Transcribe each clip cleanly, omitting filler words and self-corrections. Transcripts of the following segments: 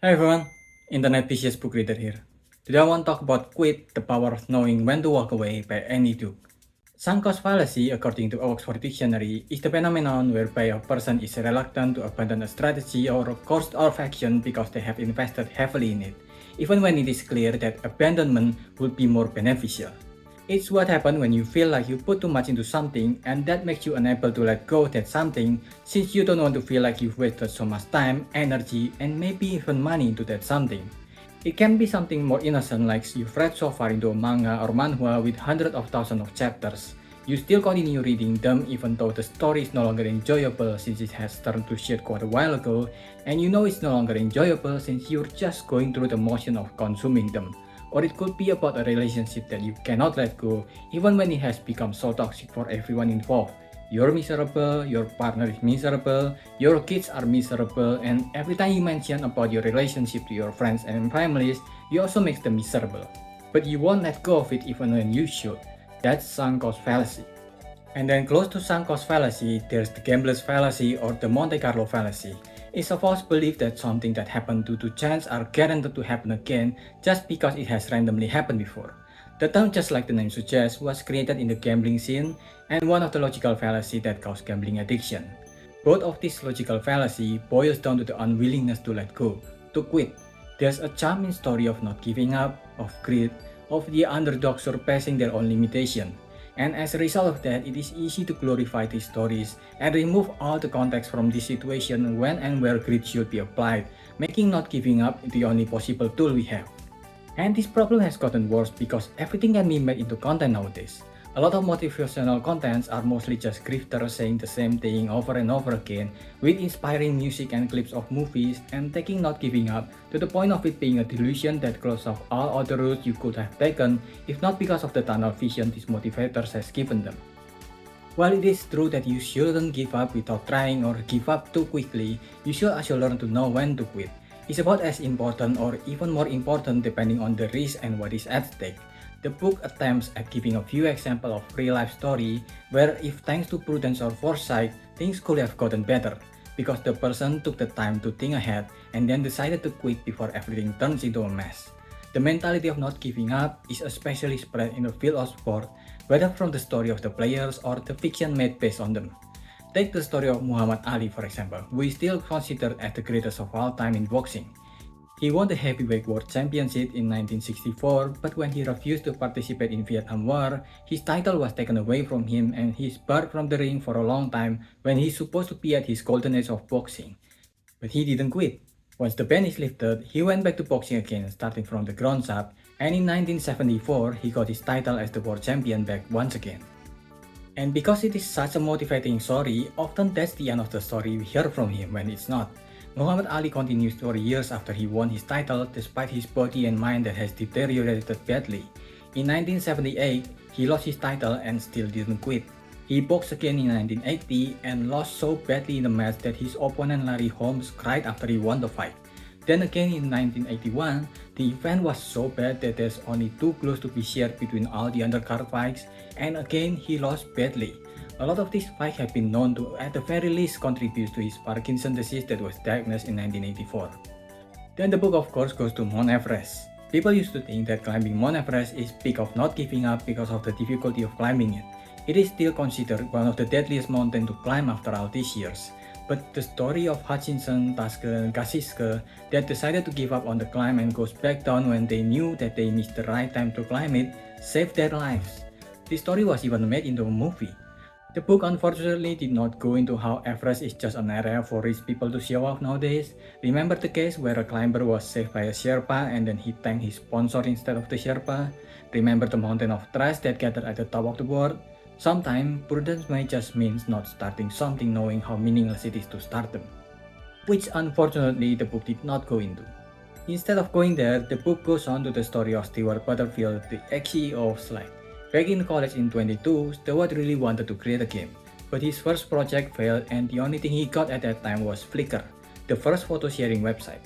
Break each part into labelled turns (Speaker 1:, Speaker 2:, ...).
Speaker 1: Hi everyone, Internet PCS book reader here. Today I want to talk about Quit, the Power of Knowing When to Walk Away by Annie Duke. Sunk cost fallacy, according to Oxford Dictionary, is the phenomenon whereby a person is reluctant to abandon a strategy or a course of action because they have invested heavily in it, even when it is clear that abandonment would be more beneficial. It's what happens when you feel like you put too much into something and that makes you unable to let go of that something since you don't want to feel like you've wasted so much time, energy, and maybe even money into that something. It can be something more innocent like you've read so far into a manga or manhwa with hundreds of thousands of chapters. You still continue reading them even though the story is no longer enjoyable since it has turned to shit quite a while ago, and you know it's no longer enjoyable since you're just going through the motion of consuming them. Or it could be about a relationship that you cannot let go even when it has become so toxic for everyone involved. You're miserable, your partner is miserable, your kids are miserable, and every time you mention about your relationship to your friends and families, you also make them miserable. But you won't let go of it even when you should. That's sunk cost fallacy. And then close to sunk cost fallacy, there's the gambler's fallacy or the Monte Carlo fallacy. It's a false belief that something that happened due to chance are guaranteed to happen again just because it has randomly happened before. The term, just like the name suggests, was created in the gambling scene and one of the logical fallacy that cause gambling addiction. Both of these logical fallacy boils down to the unwillingness to let go, to quit. There's a charming story of not giving up, of greed, of the underdog surpassing their own limitation. And as a result of that, it is easy to glorify these stories and remove all the context from this situation when and where greed should be applied, making not giving up the only possible tool we have. And this problem has gotten worse because everything can be made into content nowadays. A lot of motivational contents are mostly just grifters saying the same thing over and over again with inspiring music and clips of movies and taking not giving up to the point of it being a delusion that closes off all other routes you could have taken if not because of the tunnel vision these motivators has given them. While it is true that you shouldn't give up without trying or give up too quickly, you should also learn to know when to quit. It's about as important or even more important depending on the risk and what is at stake. The book attempts at giving a few examples of real-life story where if thanks to prudence or foresight, things could have gotten better because the person took the time to think ahead and then decided to quit before everything turns into a mess. The mentality of not giving up is especially spread in the field of sport, whether from the story of the players or the fiction made based on them. Take the story of Muhammad Ali for example, who is still considered as the greatest of all time in boxing. He won the heavyweight world championship in 1964, but when he refused to participate in Vietnam War, his title was taken away from him and he's barred from the ring for a long time when he's supposed to be at his golden age of boxing. But he didn't quit. Once the ban is lifted, he went back to boxing again starting from the ground up, and in 1974 he got his title as the world champion back once again. And because it is such a motivating story, often that's the end of the story we hear from him when it's not. Muhammad Ali continues for years after he won his title despite his body and mind that has deteriorated badly. In 1978, he lost his title and still didn't quit. He boxed again in 1980 and lost so badly in the match that his opponent Larry Holmes cried after he won the fight. Then again in 1981, the event was so bad that there's only 2 clues to be shared between all the undercard fights, and again he lost badly. A lot of these fights have been known to at the very least contribute to his Parkinson's disease that was diagnosed in 1984. Then the book of course goes to Mount Everest. People used to think that climbing Mount Everest is peak of not giving up because of the difficulty of climbing it. It is still considered one of the deadliest mountains to climb after all these years. But the story of Hutchinson, Tasker, and Kasiske that decided to give up on the climb and goes back down when they knew that they missed the right time to climb it saved their lives. This story was even made into a movie. The book unfortunately did not go into how Everest is just an area for rich people to show off nowadays. Remember the case where a climber was saved by a Sherpa and then he thanked his sponsor instead of the Sherpa? Remember the mountain of trash that gathered at the top of the world? Sometimes, prudence may just means not starting something knowing how meaningless it is to start them. Which unfortunately the book did not go into. Instead of going there, the book goes on to the story of Stewart Butterfield, the ex-CEO of Slack. Back in college in 22, Stewart really wanted to create a game, but his first project failed and the only thing he got at that time was Flickr, the first photo sharing website.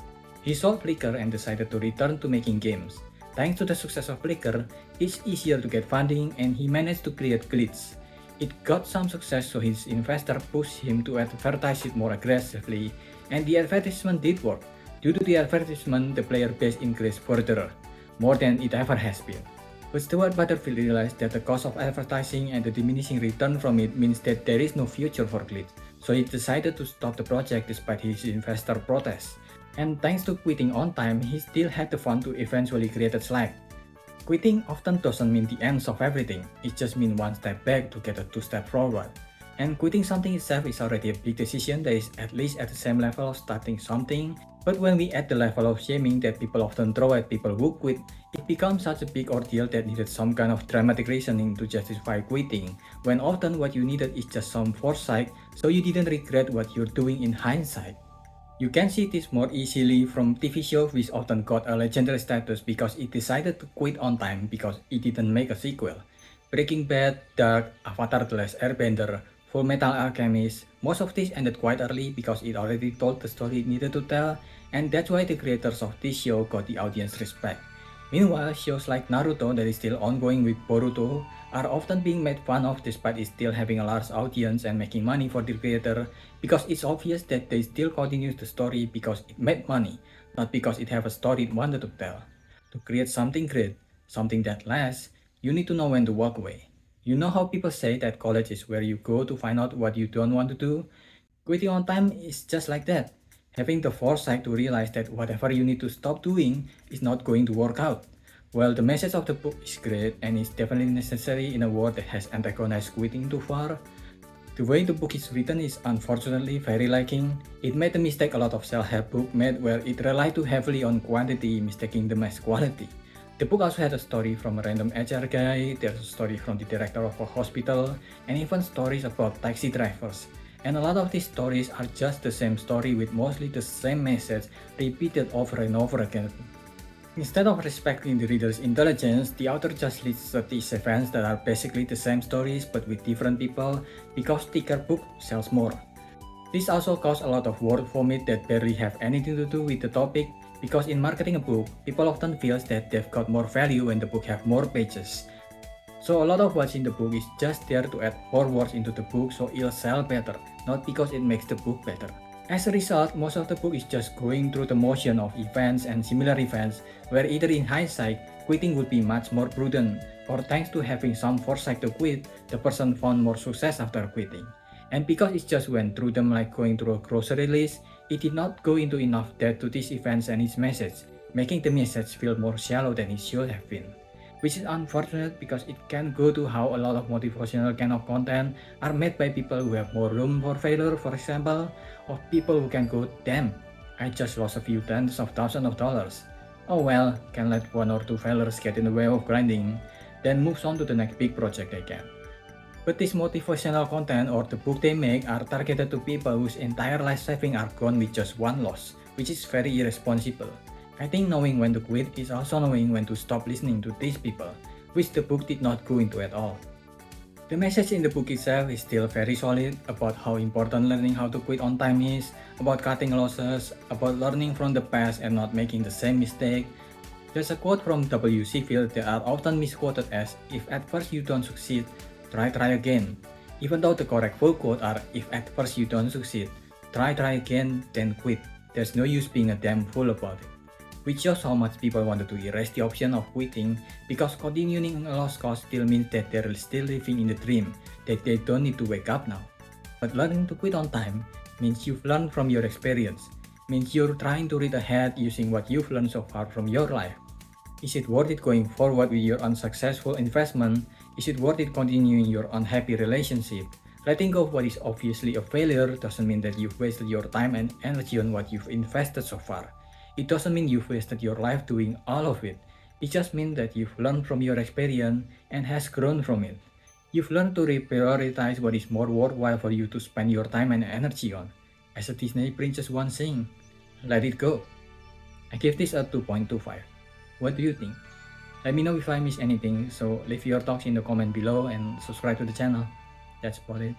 Speaker 1: He sold Flickr and decided to return to making games. Thanks to the success of Flickr, it's easier to get funding and he managed to create Glitch. It got some success so his investor pushed him to advertise it more aggressively, and the advertisement did work. Due to the advertisement, the player base increased further, more than it ever has been. But Stuart Butterfield realized that the cost of advertising and the diminishing return from it means that there is no future for Glitch, so he decided to stop the project despite his investor protests. And thanks to quitting on time, he still had the fund to eventually create a Slack. Quitting often doesn't mean the end of everything, it just means one step back to get a two step forward. And quitting something itself is already a big decision that is at least at the same level of starting something, but when we add the level of shaming that people often throw at people who quit, it becomes such a big ordeal that needed some kind of dramatic reasoning to justify quitting, when often what you needed is just some foresight so you didn't regret what you're doing in hindsight. You can see this more easily from TV shows which often got a legendary status because it decided to quit on time because it didn't make a sequel. Breaking Bad, Dark, Avatar The Last Airbender, Full Metal Alchemist, most of this ended quite early because it already told the story it needed to tell, and that's why the creators of this show got the audience respect. Meanwhile, shows like Naruto that is still ongoing with Boruto are often being made fun of despite it still having a large audience and making money for the creator because it's obvious that they still continue the story because it made money, not because it have a story it wanted to tell. To create something great, something that lasts, you need to know when to walk away. You know how people say that college is where you go to find out what you don't want to do? Quitting on time is just like that. Having the foresight to realize that whatever you need to stop doing is not going to work out. Well, the message of the book is great and is definitely necessary in a world that has antagonized quitting too far. The way the book is written is unfortunately very lacking. It made the mistake a lot of self-help book made where it relied too heavily on quantity, mistaking them as quality. The book also had a story from a random HR guy, there's a story from the director of a hospital, and even stories about taxi drivers. And a lot of these stories are just the same story with mostly the same message repeated over and over again. Instead of respecting the reader's intelligence, the author just lists these events that are basically the same stories but with different people because thicker book sells more. This also caused a lot of word vomit that barely have anything to do with the topic because in marketing a book, people often feel that they've got more value when the book have more pages. So a lot of what's in the book is just there to add more words into the book so it'll sell better, not because it makes the book better. As a result, most of the book is just going through the motion of events and similar events where either in hindsight, quitting would be much more prudent, or thanks to having some foresight to quit, the person found more success after quitting. And because it just went through them like going through a grocery list, it did not go into enough depth to these events and its message, making the message feel more shallow than it should have been. Which is unfortunate because it can go to how a lot of motivational kind of content are made by people who have more room for failure, for example, or people who can go, damn, I just lost a few tens of thousands of dollars. Oh well, can let one or two failures get in the way of grinding, then moves on to the next big project they can. But this motivational content or the book they make are targeted to people whose entire life saving are gone with just one loss, which is very irresponsible. I think knowing when to quit is also knowing when to stop listening to these people, which the book did not go into at all. The message in the book itself is still very solid about how important learning how to quit on time is, about cutting losses, about learning from the past and not making the same mistake. There's a quote from W. Sheffield that are often misquoted as, if at first you don't succeed, try again. Even though the correct full quote are, if at first you don't succeed, try again, then quit. There's no use being a damn fool about it. Which shows how much people wanted to erase the option of quitting because continuing a lost cause still means that they're still living in the dream, that they don't need to wake up now. But learning to quit on time means you've learned from your experience, means you're trying to read ahead using what you've learned so far from your life. Is it worth it going forward with your unsuccessful investment? Is it worth it continuing your unhappy relationship? Letting go of what is obviously a failure doesn't mean that you've wasted your time and energy on what you've invested so far. It doesn't mean you've wasted your life doing all of it. It just means that you've learned from your experience and has grown from it. You've learned to reprioritize what is more worthwhile for you to spend your time and energy on. As a Disney princess once saying, let it go. I give this a 2.25. What do you think? Let me know if I miss anything, so leave your thoughts in the comment below and subscribe to the channel. That's about it.